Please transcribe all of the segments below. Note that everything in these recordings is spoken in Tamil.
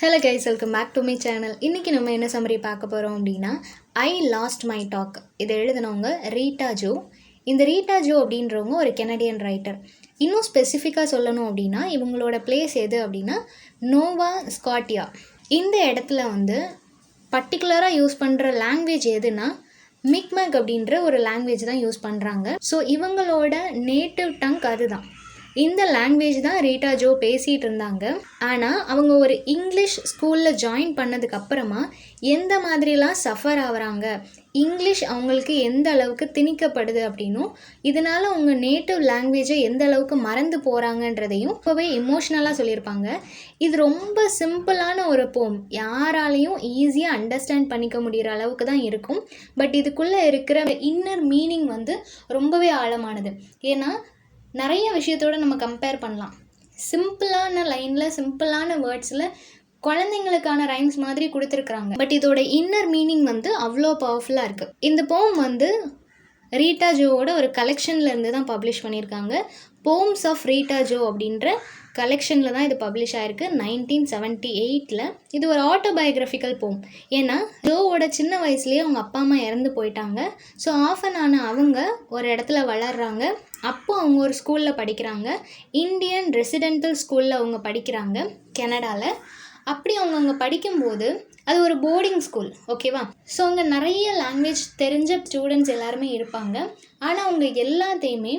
Hello guys, welcome back to my channel. இன்றைக்கி நம்ம என்ன சம்மரி பார்க்க போகிறோம் அப்படின்னா, ஐ லாஸ்ட் மை டாக். இதை எழுதினவங்க ரீட்டா ஜோ. இந்த ரீட்டா ஜோ அப்படின்றவங்க ஒரு கெனடியன் ரைட்டர். இன்னும் ஸ்பெசிஃபிக்காக சொல்லணும் அப்படின்னா, இவங்களோட பிளேஸ் எது அப்படின்னா நோவா ஸ்காட்டியா. இந்த இடத்துல வந்து பர்டிகுலராக யூஸ் பண்ணுற லாங்குவேஜ் எதுனா மிக்மேக் அப்படின்ற ஒரு லாங்குவேஜ் தான் யூஸ் பண்ணுறாங்க. ஸோ இவங்களோட நேட்டிவ் டங் அதுதான். இந்த லாங்குவேஜ் தான் ரீட்டா ஜோ பேசிகிட்டு இருந்தாங்க. ஆனால் அவங்க ஒரு இங்கிலீஷ் ஸ்கூலில் ஜாயின் பண்ணதுக்கப்புறமா எந்த மாதிரிலாம் சஃபர் ஆகுறாங்க, இங்கிலீஷ் அவங்களுக்கு எந்த அளவுக்கு திணிக்கப்படுது அப்படின்னும், இதனால் அவங்க நேட்டிவ் லாங்குவேஜை எந்த அளவுக்கு மறந்து போகிறாங்கன்றதையும் இப்போவே எமோஷ்னலாக சொல்லியிருப்பாங்க. இது ரொம்ப சிம்பிளான ஒரு போம், யாராலையும் ஈஸியாக அண்டர்ஸ்டாண்ட் பண்ணிக்க முடிகிற அளவுக்கு தான் இருக்கும். பட் இதுக்குள்ளே இருக்கிற இன்னர் மீனிங் வந்து ரொம்பவே ஆழமானது. ஏன்னா நிறைய விஷயத்தோடு நம்ம கம்பேர் பண்ணலாம். சிம்பிளான லைனில் சிம்பிளான வேர்ட்ஸில் குழந்தைங்களுக்கான ரைம்ஸ் மாதிரி கொடுத்துருக்குறாங்க. பட் இதோட இன்னர் மீனிங் வந்து அவ்வளோ பவர்ஃபுல்லாக இருக்குது. இந்த போம் வந்து ரீட்டா ஜோவோட ஒரு கலெக்ஷனில் இருந்து தான் பப்ளிஷ் பண்ணியிருக்காங்க. போம்ஸ் ஆஃப் ரீட்டா ஜோ அப்படின்ற கலெக்ஷனில் தான் இது பப்ளிஷ் ஆகிருக்கு 1978. இது ஒரு ஆட்டோபயோகிராஃபிக்கல் போம். ஏன்னா ஜோவோட சின்ன வயசுலேயே அவங்க அப்பா அம்மா இறந்து போயிட்டாங்க. ஸோ ஆஃபன் ஆன அவங்க ஒரு இடத்துல வளர்கிறாங்க. அப்போ அவங்க ஒரு ஸ்கூலில் படிக்கிறாங்க. இந்தியன் ரெசிடென்டல் ஸ்கூலில் அவங்க படிக்கிறாங்க கனடாவில். அப்படி அவங்க அங்கே படிக்கும்போது அது ஒரு போர்டிங் ஸ்கூல், ஓகேவா? ஸோ அங்கே நிறைய லாங்குவேஜ் தெரிஞ்ச ஸ்டூடெண்ட்ஸ் எல்லாருமே இருப்பாங்க. ஆனால் அவங்க எல்லாத்தையுமே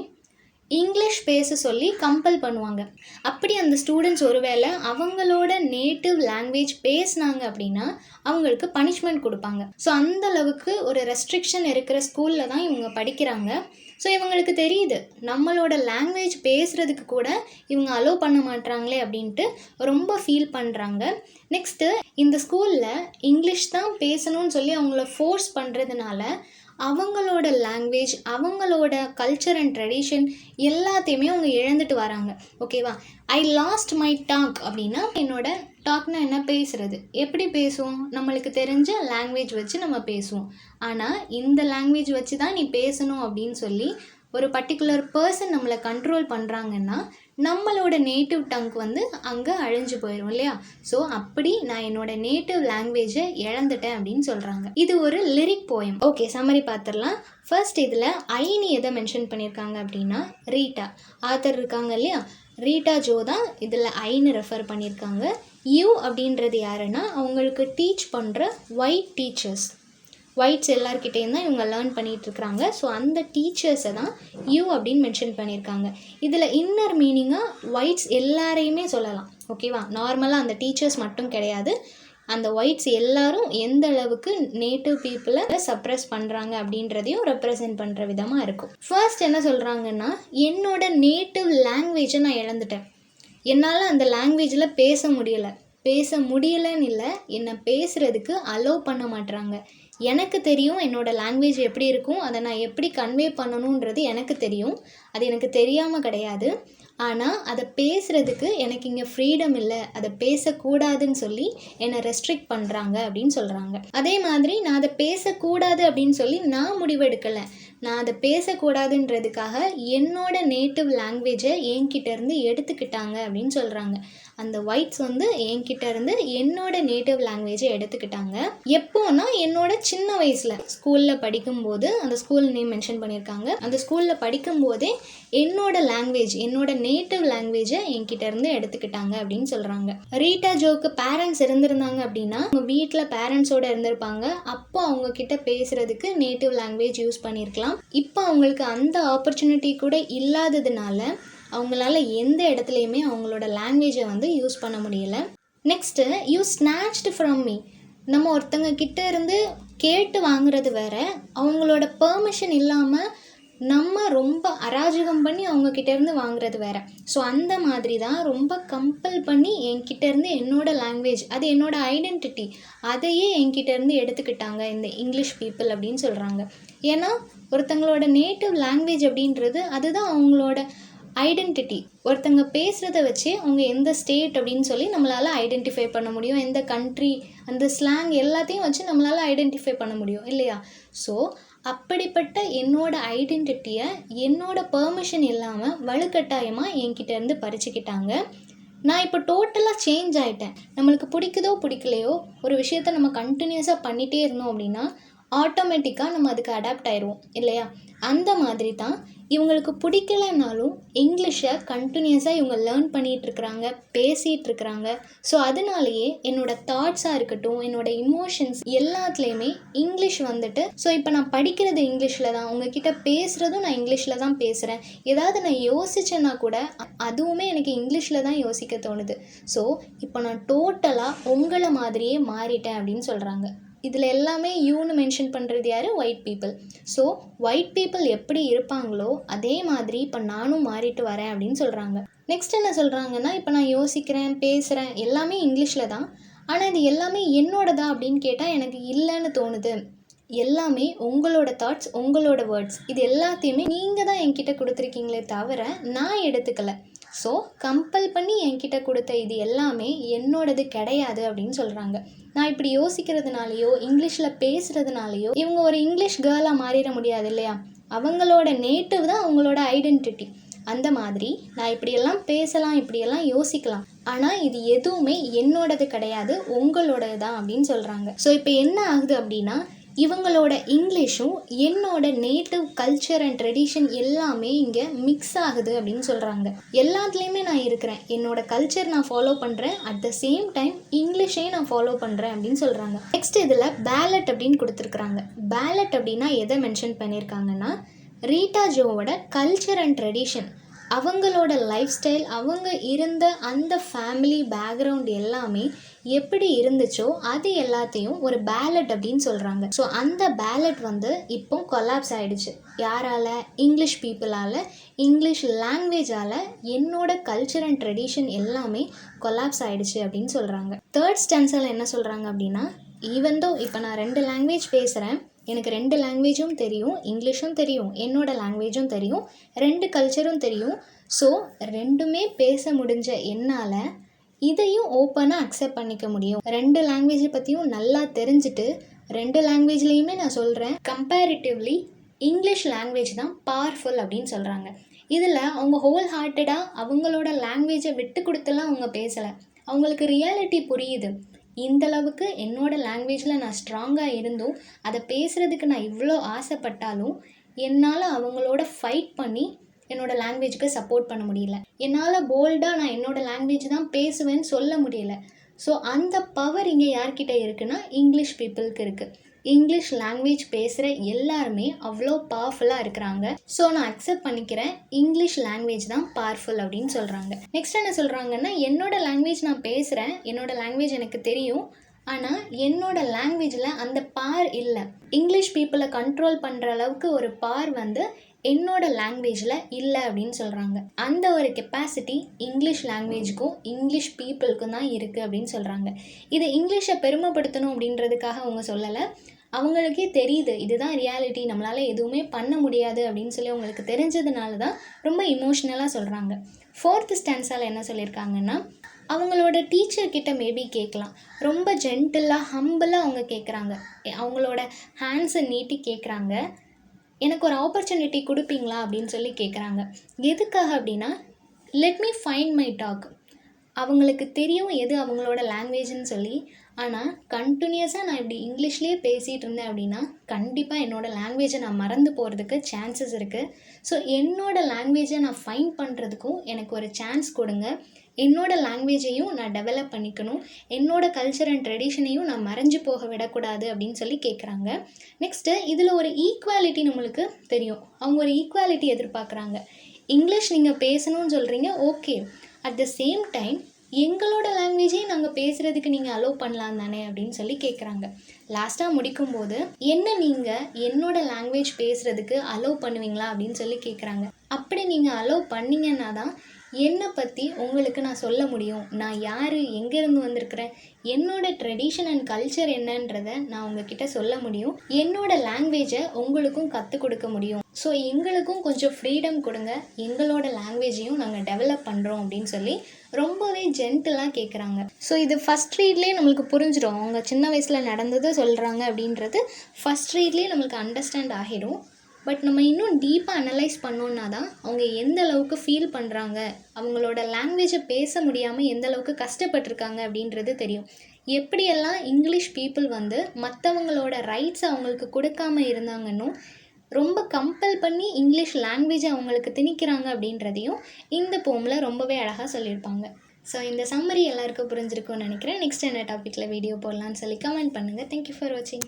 இங்கிலீஷ் பேச சொல்லி கம்பல் பண்ணுவாங்க. அப்படி அந்த ஸ்டூடெண்ட்ஸ் ஒருவேளை அவங்களோட நேட்டிவ் லாங்குவேஜ் பேசினாங்க அப்படின்னா அவங்களுக்கு பனிஷ்மெண்ட் கொடுப்பாங்க. ஸோ அந்தளவுக்கு ஒரு ரெஸ்ட்ரிக்ஷன் இருக்கிற ஸ்கூலில் தான் இவங்க படிக்கிறாங்க. ஸோ இவங்களுக்கு தெரியுது நம்மளோட லாங்குவேஜ் பேசுகிறதுக்கு கூட இவங்க அலோவ் பண்ண மாட்டாங்களே அப்படின்ட்டு ரொம்ப ஃபீல் பண்ணுறாங்க. நெக்ஸ்ட்டு இந்த ஸ்கூலில் இங்கிலீஷ் தான் பேசணும்னு சொல்லி அவங்கள ஃபோர்ஸ் பண்ணுறதுனால அவங்களோட லாங்குவேஜ், அவங்களோட கல்ச்சர் அண்ட் ட்ரெடிஷன் எல்லாத்தையுமே அவங்க இழந்துட்டு வராங்க, ஓகேவா? ஐ லாஸ்ட் மை டாக் அப்படின்னா என்னோட டாக்னா என்ன, பேசுகிறது. எப்படி பேசுவோம்? நம்மளுக்கு தெரிஞ்ச லாங்குவேஜ் வச்சு நம்ம பேசுவோம். ஆனால் இந்த லாங்குவேஜ் வச்சு தான் நீ பேசணும் அப்படின்னு சொல்லி ஒரு பர்டிகுலர் பர்சன் நம்மளை கண்ட்ரோல் பண்ணுறாங்கன்னா நம்மளோட நேட்டிவ் டங்க் வந்து அங்கே அழிஞ்சு போயிடும் இல்லையா? ஸோ அப்படி நான் என்னோட நேட்டிவ் லாங்குவேஜை இழந்துட்டேன் அப்படின்னு சொல்கிறாங்க. இது ஒரு லிரிக் போயம். ஓகே, சம்மரி பார்த்துடலாம். ஃபர்ஸ்ட் இதில் ஐனி எதை மென்ஷன் பண்ணியிருக்காங்க அப்படின்னா ரீட்டா ஆத்தர் இருக்காங்க இல்லையா, ரீட்டா ஜோ தான் இதில் ஐன்னு ரெஃபர் பண்ணியிருக்காங்க. யூ அப்படின்றது யாருன்னா அவங்களுக்கு டீச் பண்ணுற ஒயிட் டீச்சர்ஸ், ஒயிட்ஸ் எல்லார்கிட்டேயும் தான் இவங்க லேர்ன் பண்ணிகிட்ருக்குறாங்க. ஸோ அந்த டீச்சர்ஸை தான் யூ அப்படின்னு மென்ஷன் பண்ணியிருக்காங்க. இதில் இன்னர் மீனிங்காக ஒயிட்ஸ் எல்லாரையுமே சொல்லலாம், ஓகேவா? நார்மலாக அந்த டீச்சர்ஸ் மட்டும் கிடையாது, அந்த ஒயிட்ஸ் எல்லாரும் எந்த அளவுக்கு நேட்டிவ் பீப்புளை சப்ரெஸ் பண்ணுறாங்க அப்படின்றதையும் ரெப்ரசன்ட் பண்ணுற விதமாக இருக்கும். ஃபர்ஸ்ட் என்ன சொல்கிறாங்கன்னா, என்னோட நேட்டிவ் லாங்குவேஜை நான் இழந்துட்டேன், என்னால் அந்த லாங்குவேஜில் பேச முடியலைன்னு இல்லை, என்னை பேசுகிறதுக்கு அலோவ் பண்ண மாட்டுறாங்க. எனக்கு தெரியும் என்னோடய லாங்குவேஜ் எப்படி இருக்கும், அதை நான் எப்படி கன்வே பண்ணணுன்றது எனக்கு தெரியும், அது எனக்கு தெரியாமல் கிடையாது. ஆனால் அதை பேசுகிறதுக்கு எனக்கு இங்கே ஃப்ரீடம் இல்லை, அதை பேசக்கூடாதுன்னு சொல்லி என்னை ரெஸ்ட்ரிக்ட் பண்ணுறாங்க அப்படின்னு சொல்கிறாங்க. அதே மாதிரி நான் அதை பேசக்கூடாது அப்படின்னு சொல்லி நான் முடிவெடுக்கலை, நான் அதை பேசக்கூடாதுன்றதுக்காக என்னோட நேட்டிவ் லாங்குவேஜை என்கிட்டேருந்து எடுத்துக்கிட்டாங்க அப்படின்னு சொல்கிறாங்க. அந்த ஒயிட்ஸ் வந்து என்கிட்ட இருந்து என்னோட நேட்டிவ் லாங்குவேஜை எடுத்துக்கிட்டாங்க. எப்போனா என்னோட சின்ன வயசில் ஸ்கூலில் படிக்கும்போது, அந்த ஸ்கூல் நேம் மென்ஷன் பண்ணியிருக்காங்க, அந்த ஸ்கூலில் படிக்கும்போதே என்னோட லாங்குவேஜ், என்னோட நேட்டிவ் லாங்குவேஜை என்கிட்ட இருந்து எடுத்துக்கிட்டாங்க அப்படின்னு சொல்கிறாங்க. ரீட்டா ஜோக்கு பேரண்ட்ஸ் இருந்திருந்தாங்க அப்படின்னா அவங்க வீட்டில் பேரண்ட்ஸோடு இருந்திருப்பாங்க. அப்போ அவங்க கிட்ட பேசுகிறதுக்கு நேட்டிவ் லாங்குவேஜ் யூஸ் பண்ணியிருக்கலாம். இப்போ அவங்களுக்கு அந்த ஆப்பர்ச்சுனிட்டி கூட இல்லாததுனால அவங்களால எந்த இடத்துலையுமே அவங்களோட லாங்குவேஜை வந்து யூஸ் பண்ண முடியல. Next, you snatched from me. நம்ம ஒருத்தங்க கிட்ட இருந்து கேட்டு வாங்குறது வேற, அவங்களோட பெர்மிஷன் இல்லாமல் நம்ம ரொம்ப அராஜகம் பண்ணி அவங்கக்கிட்டேருந்து வாங்குறது வேற. ஸோ அந்த மாதிரி தான் ரொம்ப கம்பல் பண்ணி என்கிட்டேருந்து என்னோடய லாங்குவேஜ், அது என்னோடய ஐடென்டிட்டி, அதையே என்கிட்டேருந்து எடுத்துக்கிட்டாங்க இந்த இங்கிலீஷ் பீப்புள் அப்படின்னு சொல்கிறாங்க. ஏன்னா ஒருத்தங்களோட நேட்டிவ் லாங்குவேஜ் அப்படின்றது அதுதான் அவங்களோட ஐடென்டிட்டி. ஒருத்தங்க பேசுகிறத வச்சு அவங்க எந்த ஸ்டேட் அப்படின்னு சொல்லி நம்மளால் ஐடென்டிஃபை பண்ண முடியும், எந்த கண்ட்ரி, அந்த ஸ்லாங் எல்லாத்தையும் வச்சு நம்மளால் ஐடென்டிஃபை பண்ண முடியும் இல்லையா? ஸோ அப்படிப்பட்ட என்னோட ஐடென்டிட்டியை என்னோட பெர்மிஷன் இல்லாமல் வலுக்கட்டாயமாக என்கிட்டேருந்து பறிச்சுக்கிட்டாங்க. நான் இப்போ டோட்டலாக சேஞ்ச் ஆகிட்டேன். நம்மளுக்கு பிடிக்குதோ பிடிக்கலையோ ஒரு விஷயத்த நம்ம கண்டினியூஸாக பண்ணிகிட்டே இருந்தோம் அப்படின்னா ஆட்டோமேட்டிக்காக நம்ம அதுக்கு அடாப்ட் ஆயிடுவோம் இல்லையா? அந்த மாதிரி தான் இவங்களுக்கு பிடிக்கலனாலும் இங்கிலீஷை கண்டினியூஸாக இவங்க லேர்ன் பண்ணிகிட்ருக்குறாங்க, பேசிகிட்ருக்குறாங்க. ஸோ அதனாலேயே என்னோடய தாட்ஸாக இருக்கட்டும், என்னோடய இமோஷன்ஸ் எல்லாத்துலேயுமே இங்கிலீஷ் வந்துட்டு ஸோ இப்போ நான் படிக்கிறது இங்கிலீஷில் தான், உங்ககிட்ட பேசுகிறதும் நான் இங்கிலீஷில் தான் பேசுகிறேன். ஏதாவது நான் யோசித்தேன்னா கூட அதுவுமே எனக்கு இங்கிலீஷில் தான் யோசிக்க தோணுது. ஸோ இப்போ நான் டோட்டலாக உங்களை மாதிரியே மாறிட்டேன் அப்படின்னு சொல்கிறாங்க. இதில் எல்லாமே யூன்னு மென்ஷன் பண்ணுறது யார்? White people. So white people எப்படி இருப்பாங்களோ அதே மாதிரி இப்போ நானும் மாறிட்டு வரேன் அப்படின்னு சொல்கிறாங்க. நெக்ஸ்ட் என்ன சொல்கிறாங்கன்னா, இப்போ நான் யோசிக்கிறேன், பேசுகிறேன் எல்லாமே இங்கிலீஷில் தான். ஆனால் இது எல்லாமே என்னோடதா அப்படின்னு கேட்டால் எனக்கு இல்லைன்னு தோணுது. எல்லாமே உங்களோட தாட்ஸ், உங்களோட வேர்ட்ஸ், இது எல்லாத்தையுமே நீங்கள் தான் என்கிட்ட கொடுத்துருக்கீங்களே தவிர நான் எடுத்துக்கலை. ஸோ கம்பல் பண்ணி என்கிட்ட கொடுத்த இது எல்லாமே என்னோடது கிடையாது அப்படின்னு சொல்கிறாங்க. நான் இப்படி யோசிக்கிறதுனாலையோ இங்கிலீஷில் பேசுகிறதுனாலையோ இவங்க ஒரு இங்கிலீஷ் கேர்ளாக மாறிட முடியாது இல்லையா? அவங்களோட நேட்டிவ் தான் அவங்களோட ஐடென்டிட்டி. அந்த மாதிரி நான் இப்படியெல்லாம் பேசலாம், இப்படியெல்லாம் யோசிக்கலாம், ஆனால் இது எதுவுமே என்னோடது கிடையாது, உங்களோடது தான் அப்படின்னு சொல்கிறாங்க. ஸோ இப்போ என்ன ஆகுது அப்படின்னா இவங்களோட இங்கிலீஷும் என்னோட நேட்டிவ் கல்ச்சர் அண்ட் ட்ரெடிஷன் எல்லாமே இங்கே மிக்ஸ் ஆகுது அப்படின்னு சொல்கிறாங்க. எல்லாத்துலேயுமே நான் இருக்கிறேன், என்னோட கல்ச்சர் நான் ஃபாலோ பண்ணுறேன், அட் த சேம் டைம் இங்கிலீஷையும் நான் ஃபாலோ பண்ணுறேன் அப்படின்னு சொல்கிறாங்க. நெக்ஸ்ட் இதில் பேலட் அப்படின்னு கொடுத்துருக்குறாங்க. பேலட் அப்படின்னா எதை மென்ஷன் பண்ணியிருக்காங்கன்னா ரீட்டா ஜோவோட கல்ச்சர் அண்ட் ட்ரெடிஷன், அவங்களோட லைஃப் ஸ்டைல், அவங்க இருந்த அந்த ஃபேமிலி பேக்ரவுண்ட் எல்லாமே எப்படி இருந்துச்சோ அது எல்லாத்தையும் ஒரு பேலட் அப்படின்னு சொல்கிறாங்க. ஸோ அந்த பேலட் வந்து இப்போ கொலாப்ஸ் ஆகிடுச்சு. யாரால்? இங்கிலீஷ் பீப்புளால், இங்கிலீஷ் லாங்குவேஜால் என்னோட கல்ச்சர் அண்ட் ட்ரெடிஷன் எல்லாமே கொலாப்ஸ் ஆகிடுச்சு அப்படின்னு சொல்கிறாங்க. தேர்ட் ஸ்டான்ஸால் என்ன சொல்கிறாங்க அப்படின்னா, ஈவன் தோ இப்போ நான் 2 லாங்குவேஜ் பேசுகிறேன், எனக்கு 2 லாங்குவேஜும் தெரியும், இங்கிலீஷும் தெரியும், என்னோடய லாங்குவேஜும் தெரியும், 2 கல்ச்சரும் தெரியும். ஸோ ரெண்டுமே பேச முடிஞ்ச என்னால் இதையும் ஓப்பனாக அக்செப்ட் பண்ணிக்க முடியும். 2 லாங்குவேஜை பற்றியும் நல்லா தெரிஞ்சுட்டு 2 லாங்குவேஜ்லேயுமே நான் சொல்கிறேன், கம்பேரிட்டிவ்லி இங்கிலீஷ் லாங்குவேஜ் தான் பவர்ஃபுல் அப்படின்னு சொல்கிறாங்க. இதில் அவங்க ஹோல் ஹார்ட்டடாக அவங்களோட லாங்குவேஜை விட்டு கொடுத்துலாம் அவங்க பேசலை. அவங்களுக்கு ரியாலிட்டி புரியுது. இந்தளவுக்கு என்னோடய லாங்குவேஜில் நான் ஸ்ட்ராங்காக இருந்தும் அதை பேசுகிறதுக்கு நான் இவ்வளோ ஆசைப்பட்டாலும் என்னால் அவங்களோட ஃபைட் பண்ணி என்னோடய லாங்குவேஜுக்கு சப்போர்ட் பண்ண முடியல. என்னால் போல்டாக நான் என்னோடய லாங்குவேஜ் தான் பேசுவேன்னு சொல்ல முடியல. ஸோ அந்த பவர் இங்கே யார்கிட்ட இருக்குன்னா இங்கிலீஷ் பீப்புளுக்கு இருக்குது. இங்கிலீஷ் லாங்குவேஜ் பேசுகிற எல்லாருமே அவ்வளோ பவர்ஃபுல்லாக இருக்கிறாங்க. ஸோ நான் அக்செப்ட் பண்ணிக்கிறேன், இங்கிலீஷ் லாங்குவேஜ் தான் பவர்ஃபுல் அப்படின்னு சொல்கிறாங்க. நெக்ஸ்ட் என்ன சொல்கிறாங்கன்னா, என்னோடய லாங்குவேஜ் நான் பேசுகிறேன், என்னோடய லாங்குவேஜ் எனக்கு தெரியும், ஆனால் என்னோடய லாங்குவேஜில் அந்த பவர் இல்லை. இங்கிலீஷ் பீப்புளை கண்ட்ரோல் பண்ணுற அளவுக்கு ஒரு பவர் வந்து என்னோட லாங்குவேஜில் இல்லை அப்படின்னு சொல்கிறாங்க. அந்த ஒரு கெப்பாசிட்டி இங்கிலீஷ் லாங்குவேஜுக்கும் இங்கிலீஷ் பீப்புளுக்கும் தான் இருக்குது அப்படின்னு சொல்கிறாங்க. இது இங்கிலீஷை பெருமைப்படுத்தணும் அப்படின்றதுக்காக அவங்க சொல்லலை. அவங்களுக்கே தெரியுது இதுதான் ரியாலிட்டி, நம்மளால் எதுவுமே பண்ண முடியாது அப்படின்னு சொல்லி அவங்களுக்கு தெரிஞ்சதுனால தான் ரொம்ப இமோஷ்னலாக சொல்கிறாங்க. 4th ஸ்டான்ஸால் என்ன சொல்லியிருக்காங்கன்னா, அவங்களோட டீச்சர்கிட்ட மேபி கேட்கலாம், ரொம்ப ஜென்டிலாக ஹம்பிளாக அவங்க கேட்குறாங்க, அவங்களோட ஹேண்ட்ஸை நீட்டி கேட்குறாங்க, எனக்கு ஒரு ஆப்பர்ச்சுனிட்டி கொடுப்பீங்களா அப்படின்னு சொல்லி கேட்குறாங்க. எதுக்காக அப்படின்னா, let me find my dog. அவங்களுக்கு தெரியும் எது அவங்களோட லாங்குவேஜ்னு சொல்லி, ஆனால் கண்டினியூஸாக நான் இப்படி இங்கிலீஷ்லேயே பேசிகிட்டு இருந்தேன் அப்படின்னா கண்டிப்பாக என்னோடய லாங்குவேஜை நான் மறந்து போகிறதுக்கு சான்சஸ் இருக்குது. ஸோ என்னோடய லாங்குவேஜை நான் ஃபைண்ட் பண்ணுறதுக்கும் எனக்கு ஒரு சான்ஸ் கொடுங்க. என்னோடய லாங்குவேஜையும் நான் டெவலப் பண்ணிக்கணும், என்னோடய கல்ச்சர் அண்ட் ட்ரெடிஷனையும் நான் மறைஞ்சு போக விடக்கூடாது அப்படின்னு சொல்லி கேட்குறாங்க. நெக்ஸ்ட்டு இதில் ஒரு ஈக்குவாலிட்டி நம்மளுக்கு தெரியும், அவங்க ஒரு ஈக்குவாலிட்டி எதிர்பார்க்குறாங்க. இங்கிலீஷ் நீங்கள் பேசணும்னு சொல்கிறீங்க, okay, at the same time எங்களோட லாங்குவேஜையும் நாங்கள் பேசுகிறதுக்கு நீங்கள் அலோவ் பண்ணலாம் தானே அப்படின்னு சொல்லி கேட்குறாங்க. லாஸ்ட்டாக முடிக்கும்போது என்ன நீங்கள் என்னோடய லாங்குவேஜ் பேசுகிறதுக்கு அலோவ் பண்ணுவீங்களா அப்படின்னு சொல்லி கேட்குறாங்க. அப்படி நீங்கள் அலோவ் பண்ணிங்கன்னா தான் என்னை பற்றி உங்களுக்கு நான் சொல்ல முடியும், நான் யார், எங்கேருந்து வந்திருக்கிறேன், என்னோடய ட்ரெடிஷன் அண்ட் கல்ச்சர் என்னன்றதை நான் உங்ககிட்ட சொல்ல முடியும், என்னோடய லாங்குவேஜை உங்களுக்கும் கற்றுக் கொடுக்க முடியும். ஸோ எங்களுக்கும் கொஞ்சம் ஃப்ரீடம் கொடுங்க, எங்களோட லாங்குவேஜையும் நாங்கள் டெவலப் பண்ணுறோம் அப்படின்னு சொல்லி ரொம்பவே ஜென்டிலாக கேட்குறாங்க. ஸோ இது ஃபஸ்ட் ரீட்லேயே நம்மளுக்கு புரிஞ்சிடும், அவங்க சின்ன வயசில் நடந்தது சொல்கிறாங்க அப்படின்றது ஃபஸ்ட் ரீட்லேயே நம்மளுக்கு அண்டர்ஸ்டாண்ட் ஆகிடும். பட் நம்ம இன்னும் டீப்பாக அனலைஸ் பண்ணோன்னா தான் அவங்க எந்த அளவுக்கு ஃபீல் பண்ணுறாங்க, அவங்களோட லாங்குவேஜை பேச முடியாமல் எந்த அளவுக்கு கஷ்டப்பட்டிருக்காங்க அப்படின்றது தெரியும். எப்படியெல்லாம் இங்கிலீஷ் பீப்புள் வந்து மற்றவங்களோட ரைட்ஸ் அவங்களுக்கு கொடுக்காம இருந்தாங்கன்னும் ரொம்ப கம்பல் பண்ணி இங்கிலீஷ் லாங்குவேஜை அவங்களுக்கு திணிக்கிறாங்க அப்படின்றதையும் இந்த போமில் ரொம்பவே அழகாக சொல்லியிருப்பாங்க. ஸோ இந்த சம்மரி எல்லாருக்கும் புரிஞ்சிருக்கும்னு நினைக்கிறேன். நெக்ஸ்ட் என்ன டாப்பிக்கில் வீடியோ போடலான்னு சொல்லி கமெண்ட் பண்ணுங்கள். தேங்க்யூ ஃபார் வாட்சிங்.